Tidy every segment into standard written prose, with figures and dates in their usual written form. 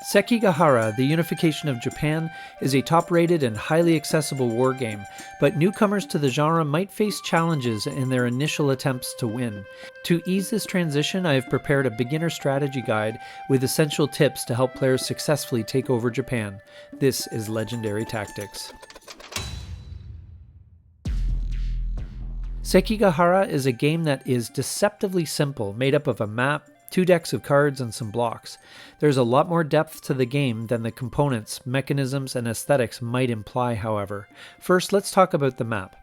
Sekigahara, the Unification of Japan, is a top-rated and highly accessible wargame, but newcomers to the genre might face challenges in their initial attempts to win. To ease this transition, I have prepared a beginner strategy guide with essential tips to help players successfully take over Japan. This is Legendary Tactics. Sekigahara is a game that is deceptively simple, made up of a map, 2 decks of cards, and some blocks. There's a lot more depth to the game than the components, mechanisms, and aesthetics might imply, however. First, let's talk about the map.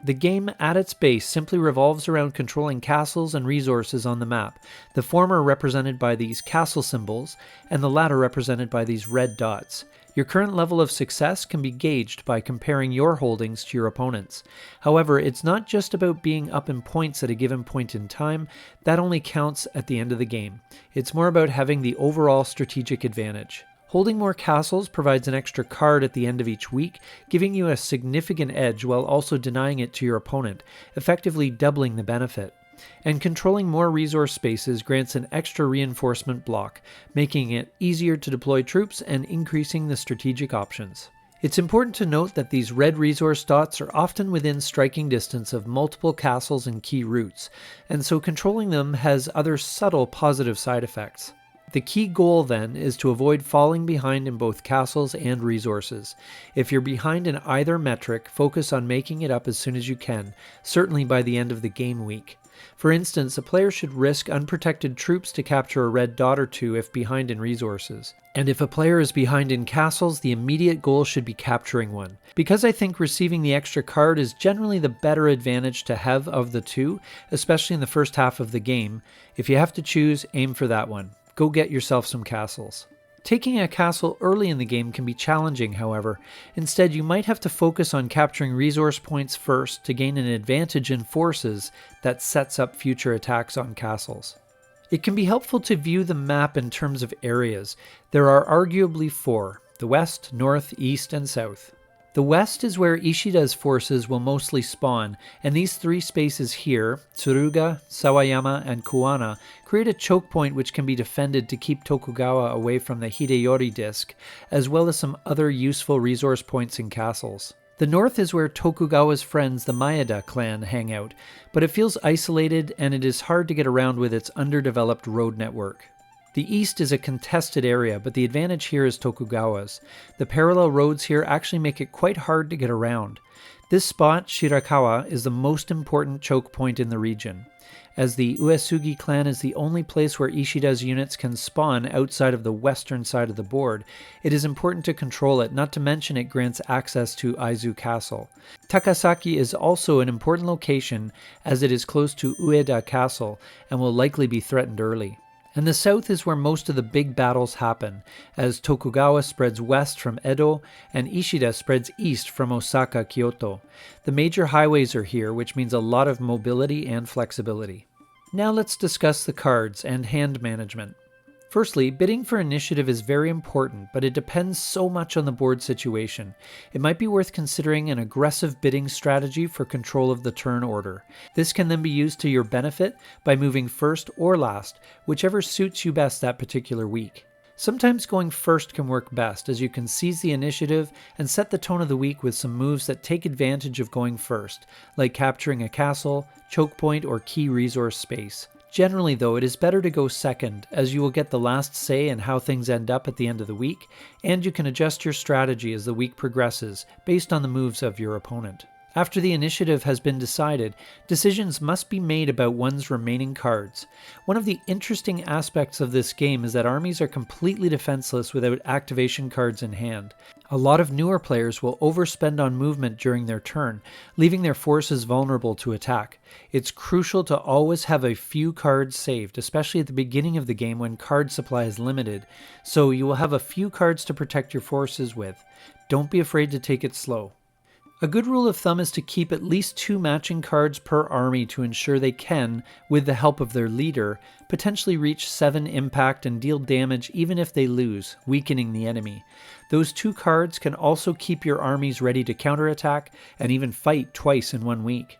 The game at its base simply revolves around controlling castles and resources on the map, the former represented by these castle symbols, and the latter represented by these red dots. Your current level of success can be gauged by comparing your holdings to your opponent's. However, it's not just about being up in points at a given point in time. That only counts at the end of the game. It's more about having the overall strategic advantage. Holding more castles provides an extra card at the end of each week, giving you a significant edge while also denying it to your opponent, effectively doubling the benefit. And controlling more resource spaces grants an extra reinforcement block, making it easier to deploy troops and increasing the strategic options. It's important to note that these red resource dots are often within striking distance of multiple castles and key routes, and so controlling them has other subtle positive side effects. The key goal then is to avoid falling behind in both castles and resources. If you're behind in either metric, focus on making it up as soon as you can, certainly by the end of the game week. For instance, a player should risk unprotected troops to capture a red dot or two if behind in resources. And if a player is behind in castles, the immediate goal should be capturing one. Because I think receiving the extra card is generally the better advantage to have of the two, especially in the first half of the game, if you have to choose, aim for that one. Go get yourself some castles. Taking a castle early in the game can be challenging, however. Instead, you might have to focus on capturing resource points first to gain an advantage in forces that sets up future attacks on castles. It can be helpful to view the map in terms of areas. There are arguably 4: the west, north, east, and south. The west is where Ishida's forces will mostly spawn, and these 3 spaces here, Tsuruga, Sawayama, and Kuwana, create a choke point which can be defended to keep Tokugawa away from the Hideyori disk, as well as some other useful resource points and castles. The north is where Tokugawa's friends, the Maeda clan, hang out, but it feels isolated and it is hard to get around with its underdeveloped road network. The east is a contested area, but the advantage here is Tokugawa's. The parallel roads here actually make it quite hard to get around. This spot, Shirakawa, is the most important choke point in the region. As the Uesugi clan is the only place where Ishida's units can spawn outside of the western side of the board, it is important to control it, not to mention it grants access to Aizu Castle. Takasaki is also an important location as it is close to Ueda Castle and will likely be threatened early. And the south is where most of the big battles happen, as Tokugawa spreads west from Edo and Ishida spreads east from Osaka, Kyoto. The major highways are here, which means a lot of mobility and flexibility. Now let's discuss the cards and hand management. Firstly, bidding for initiative is very important, but it depends so much on the board situation. It might be worth considering an aggressive bidding strategy for control of the turn order. This can then be used to your benefit by moving first or last, whichever suits you best that particular week. Sometimes going first can work best, as you can seize the initiative and set the tone of the week with some moves that take advantage of going first, like capturing a castle, choke point, or key resource space. Generally though, it is better to go second, as you will get the last say in how things end up at the end of the week, and you can adjust your strategy as the week progresses, based on the moves of your opponent. After the initiative has been decided, decisions must be made about one's remaining cards. One of the interesting aspects of this game is that armies are completely defenseless without activation cards in hand. A lot of newer players will overspend on movement during their turn, leaving their forces vulnerable to attack. It's crucial to always have a few cards saved, especially at the beginning of the game when card supply is limited, so you will have a few cards to protect your forces with. Don't be afraid to take it slow. A good rule of thumb is to keep at least 2 matching cards per army to ensure they can, with the help of their leader, potentially reach 7 impact and deal damage even if they lose, weakening the enemy. Those 2 cards can also keep your armies ready to counterattack and even fight twice in one week.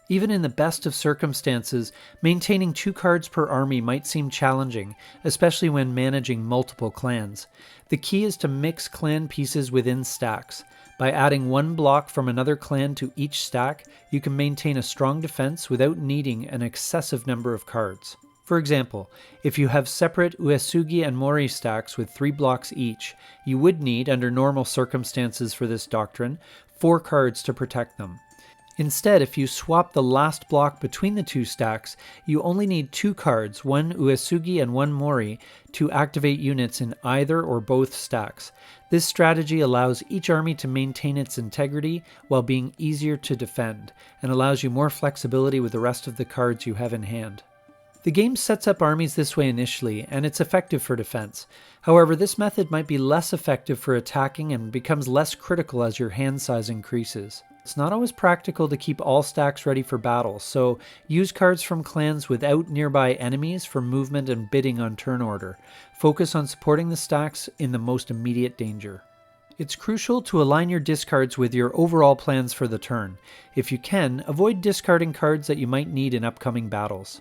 Even in the best of circumstances, maintaining 2 cards per army might seem challenging, especially when managing multiple clans. The key is to mix clan pieces within stacks. By adding 1 block from another clan to each stack, you can maintain a strong defense without needing an excessive number of cards. For example, if you have separate Uesugi and Mori stacks with 3 blocks each, you would need, under normal circumstances for this doctrine, 4 cards to protect them. Instead, if you swap the last block between the 2 stacks, you only need 2 cards, 1 Uesugi and 1 Mori, to activate units in either or both stacks. This strategy allows each army to maintain its integrity while being easier to defend, and allows you more flexibility with the rest of the cards you have in hand. The game sets up armies this way initially, and it's effective for defense. However, this method might be less effective for attacking and becomes less critical as your hand size increases. It's not always practical to keep all stacks ready for battle, so use cards from clans without nearby enemies for movement and bidding on turn order. Focus on supporting the stacks in the most immediate danger. It's crucial to align your discards with your overall plans for the turn. If you can, avoid discarding cards that you might need in upcoming battles.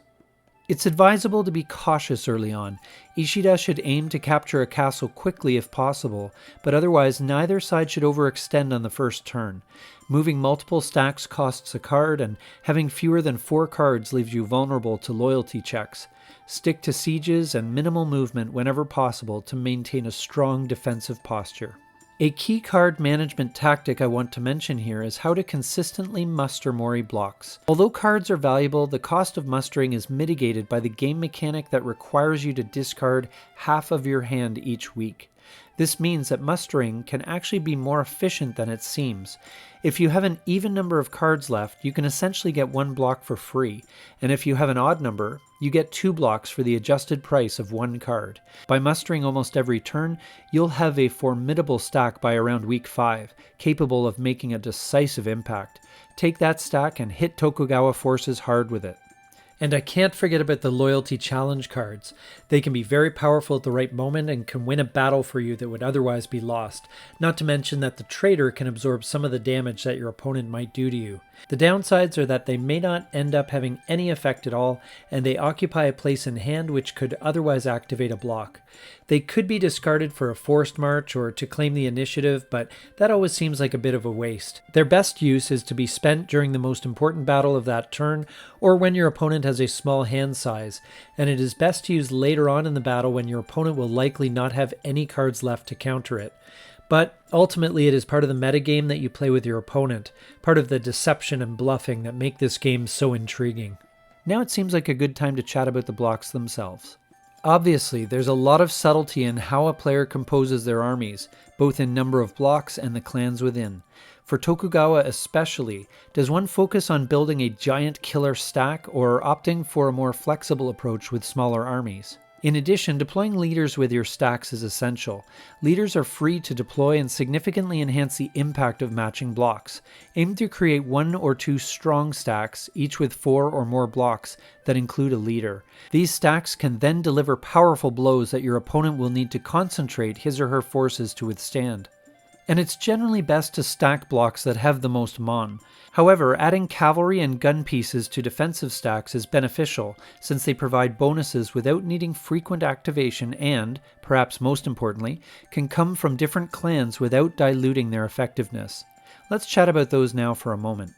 It's advisable to be cautious early on. Ishida should aim to capture a castle quickly if possible, but otherwise neither side should overextend on the first turn. Moving multiple stacks costs a card, and having fewer than 4 cards leaves you vulnerable to loyalty checks. Stick to sieges and minimal movement whenever possible to maintain a strong defensive posture. A key card management tactic I want to mention here is how to consistently muster Mori blocks. Although cards are valuable, the cost of mustering is mitigated by the game mechanic that requires you to discard half of your hand each week. This means that mustering can actually be more efficient than it seems. If you have an even number of cards left, you can essentially get 1 block for free, and if you have an odd number, you get 2 blocks for the adjusted price of 1 card. By mustering almost every turn, you'll have a formidable stack by around week 5, capable of making a decisive impact. Take that stack and hit Tokugawa forces hard with it. And I can't forget about the loyalty challenge cards. They can be very powerful at the right moment and can win a battle for you that would otherwise be lost, not to mention that the traitor can absorb some of the damage that your opponent might do to you. The downsides are that they may not end up having any effect at all, and they occupy a place in hand which could otherwise activate a block. They could be discarded for a forced march or to claim the initiative, but that always seems like a bit of a waste. Their best use is to be spent during the most important battle of that turn, or when your opponent has a small hand size, and it is best to use later on in the battle when your opponent will likely not have any cards left to counter it. But ultimately it is part of the metagame that you play with your opponent, part of the deception and bluffing that make this game so intriguing. Now it seems like a good time to chat about the blocks themselves. Obviously, there's a lot of subtlety in how a player composes their armies, both in number of blocks and the clans within. For Tokugawa especially, does one focus on building a giant killer stack or opting for a more flexible approach with smaller armies? In addition, deploying leaders with your stacks is essential. Leaders are free to deploy and significantly enhance the impact of matching blocks. Aim to create 1 or 2 strong stacks, each with 4 or more blocks, that include a leader. These stacks can then deliver powerful blows that your opponent will need to concentrate his or her forces to withstand. And it's generally best to stack blocks that have the most mon. However, adding cavalry and gun pieces to defensive stacks is beneficial, since they provide bonuses without needing frequent activation and, perhaps most importantly, can come from different clans without diluting their effectiveness. Let's chat about those now for a moment.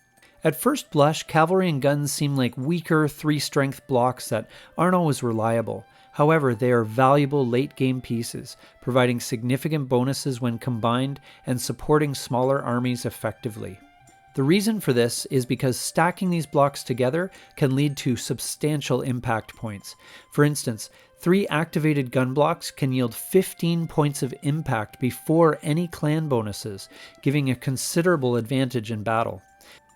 At first blush, cavalry and guns seem like weaker 3-strength blocks that aren't always reliable. However, they are valuable late-game pieces, providing significant bonuses when combined and supporting smaller armies effectively. The reason for this is because stacking these blocks together can lead to substantial impact points. For instance, 3 activated gun blocks can yield 15 points of impact before any clan bonuses, giving a considerable advantage in battle.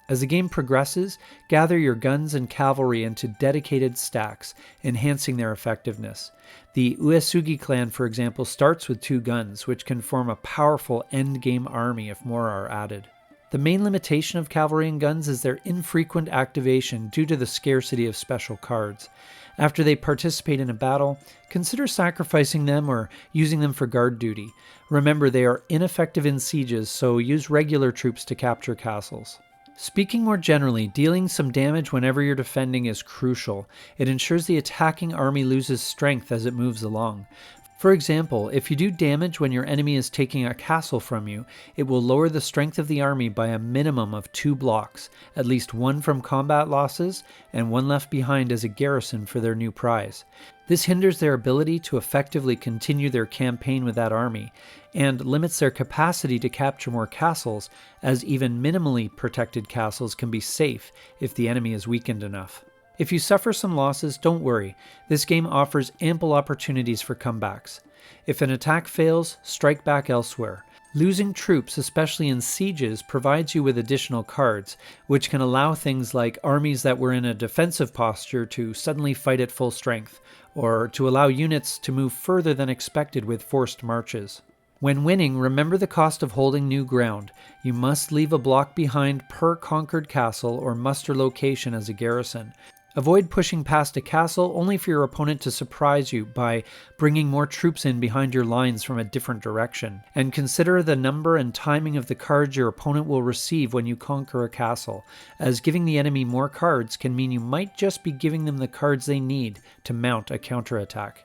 As the game progresses, gather your guns and cavalry into dedicated stacks, enhancing their effectiveness. The Uesugi clan, for example, starts with 2 guns, which can form a powerful endgame army if more are added. The main limitation of cavalry and guns is their infrequent activation due to the scarcity of special cards. After they participate in a battle, consider sacrificing them or using them for guard duty. Remember, they are ineffective in sieges, so use regular troops to capture castles. Speaking more generally, dealing some damage whenever you're defending is crucial. It ensures the attacking army loses strength as it moves along. For example, if you do damage when your enemy is taking a castle from you, it will lower the strength of the army by a minimum of 2 blocks, at least 1 from combat losses, and 1 left behind as a garrison for their new prize. This hinders their ability to effectively continue their campaign with that army, and limits their capacity to capture more castles, as even minimally protected castles can be safe if the enemy is weakened enough. If you suffer some losses, don't worry. This game offers ample opportunities for comebacks. If an attack fails, strike back elsewhere. Losing troops, especially in sieges, provides you with additional cards, which can allow things like armies that were in a defensive posture to suddenly fight at full strength, or to allow units to move further than expected with forced marches. When winning, remember the cost of holding new ground. You must leave a block behind per conquered castle or muster location as a garrison. Avoid pushing past a castle only for your opponent to surprise you by bringing more troops in behind your lines from a different direction. And consider the number and timing of the cards your opponent will receive when you conquer a castle, as giving the enemy more cards can mean you might just be giving them the cards they need to mount a counterattack.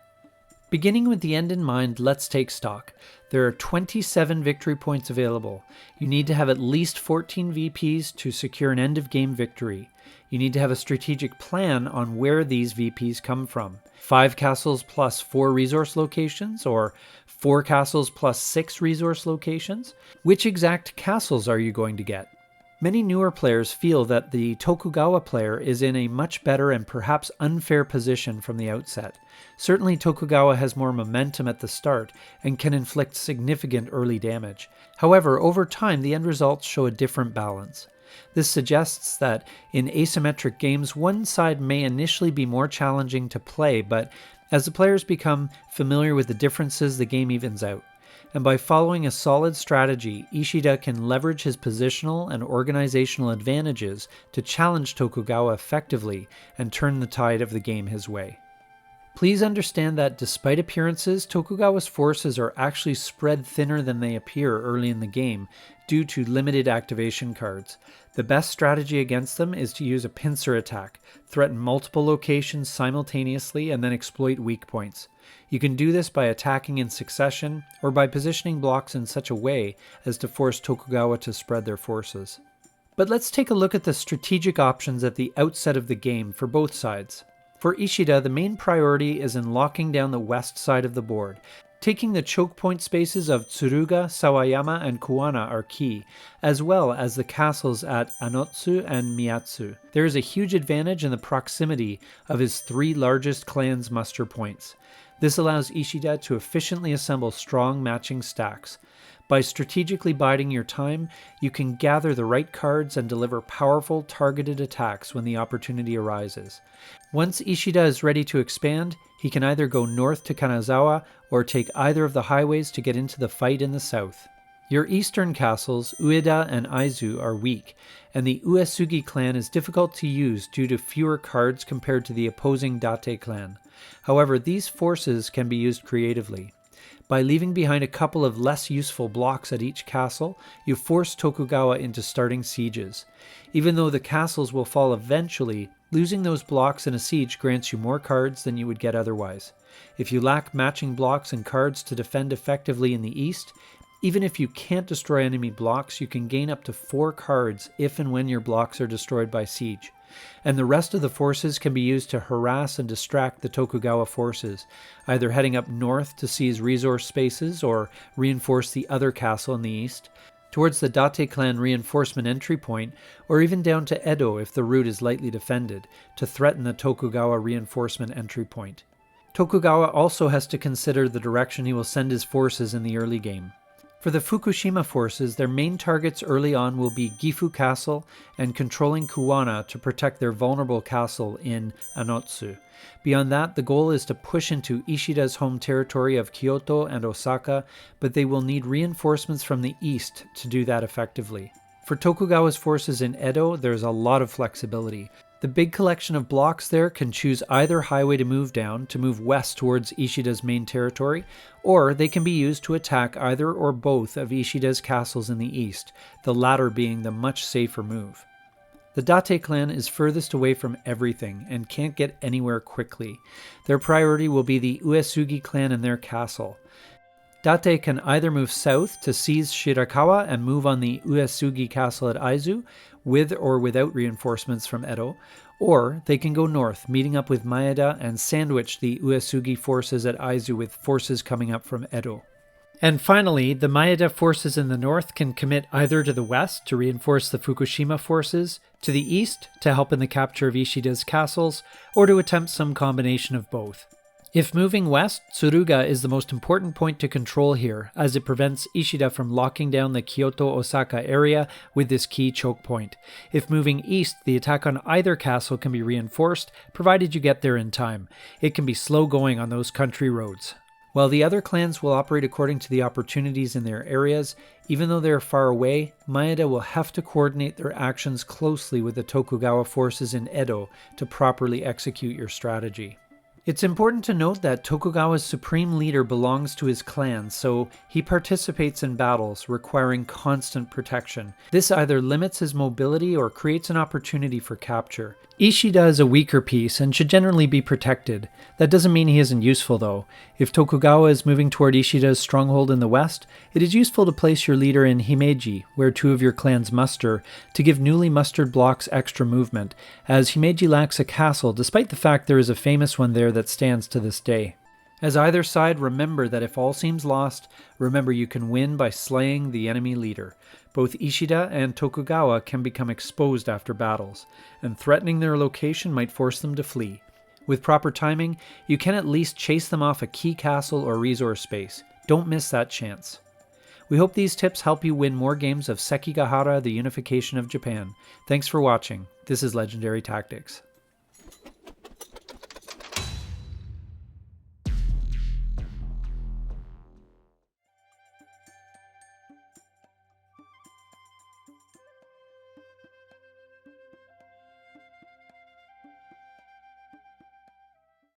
Beginning with the end in mind, let's take stock. There are 27 victory points available. You need to have at least 14 VPs to secure an end-of-game victory. You need to have a strategic plan on where these VPs come from. 5 castles plus 4 resource locations, or 4 castles plus 6 resource locations? Which exact castles are you going to get? Many newer players feel that the Tokugawa player is in a much better and perhaps unfair position from the outset. Certainly Tokugawa has more momentum at the start and can inflict significant early damage. However, over time the end results show a different balance. This suggests that in asymmetric games, one side may initially be more challenging to play, but as the players become familiar with the differences, the game evens out. And by following a solid strategy, Ishida can leverage his positional and organizational advantages to challenge Tokugawa effectively and turn the tide of the game his way. Please understand that despite appearances, Tokugawa's forces are actually spread thinner than they appear early in the game due to limited activation cards. The best strategy against them is to use a pincer attack, threaten multiple locations simultaneously, and then exploit weak points. You can do this by attacking in succession, or by positioning blocks in such a way as to force Tokugawa to spread their forces. But let's take a look at the strategic options at the outset of the game for both sides. For Ishida, the main priority is in locking down the west side of the board. Taking the choke point spaces of Tsuruga, Sawayama, and Kuwana are key, as well as the castles at Anotsu and Miyatsu. There is a huge advantage in the proximity of his 3 largest clans' muster points. This allows Ishida to efficiently assemble strong matching stacks. By strategically biding your time, you can gather the right cards and deliver powerful targeted attacks when the opportunity arises. Once Ishida is ready to expand, he can either go north to Kanazawa or take either of the highways to get into the fight in the south. Your eastern castles, Ueda and Aizu, are weak, and the Uesugi clan is difficult to use due to fewer cards compared to the opposing Date clan. However, these forces can be used creatively. By leaving behind a couple of less useful blocks at each castle, you force Tokugawa into starting sieges. Even though the castles will fall eventually, losing those blocks in a siege grants you more cards than you would get otherwise. If you lack matching blocks and cards to defend effectively in the east, even if you can't destroy enemy blocks, you can gain up to 4 cards if and when your blocks are destroyed by siege. And the rest of the forces can be used to harass and distract the Tokugawa forces, either heading up north to seize resource spaces or reinforce the other castle in the east, towards the Date clan reinforcement entry point, or even down to Edo if the route is lightly defended, to threaten the Tokugawa reinforcement entry point. Tokugawa also has to consider the direction he will send his forces in the early game. For the Fukushima forces, their main targets early on will be Gifu Castle and controlling Kuwana to protect their vulnerable castle in Anotsu. Beyond that, the goal is to push into Ishida's home territory of Kyoto and Osaka, but they will need reinforcements from the east to do that effectively. For Tokugawa's forces in Edo, there's a lot of flexibility. The big collection of blocks there can choose either highway to move down, to move west towards Ishida's main territory, or they can be used to attack either or both of Ishida's castles in the east, the latter being the much safer move. The Date clan is furthest away from everything and can't get anywhere quickly. Their priority will be the Uesugi clan and their castle. Date can either move south to seize Shirakawa and move on the Uesugi castle at Aizu, with or without reinforcements from Edo, or they can go north, meeting up with Maeda and sandwich the Uesugi forces at Aizu with forces coming up from Edo. And finally, the Maeda forces in the north can commit either to the west to reinforce the Fukushima forces, to the east to help in the capture of Ishida's castles, or to attempt some combination of both. If moving west, Tsuruga is the most important point to control here, as it prevents Ishida from locking down the Kyoto-Osaka area with this key choke point. If moving east, the attack on either castle can be reinforced, provided you get there in time. It can be slow going on those country roads. While the other clans will operate according to the opportunities in their areas, even though they are far away, Maeda will have to coordinate their actions closely with the Tokugawa forces in Edo to properly execute your strategy. It's important to note that Tokugawa's supreme leader belongs to his clan, so he participates in battles, requiring constant protection. This either limits his mobility or creates an opportunity for capture. Ishida is a weaker piece and should generally be protected. That doesn't mean he isn't useful though. If Tokugawa is moving toward Ishida's stronghold in the west, it is useful to place your leader in Himeji, where two of your clans muster, to give newly mustered blocks extra movement, as Himeji lacks a castle despite the fact there is a famous one there that stands to this day. As either side, remember that if all seems lost, remember you can win by slaying the enemy leader. Both Ishida and Tokugawa can become exposed after battles, and threatening their location might force them to flee. With proper timing, you can at least chase them off a key castle or resource space. Don't miss that chance. We hope these tips help you win more games of Sekigahara, the Unification of Japan. Thanks for watching. This is Legendary Tactics.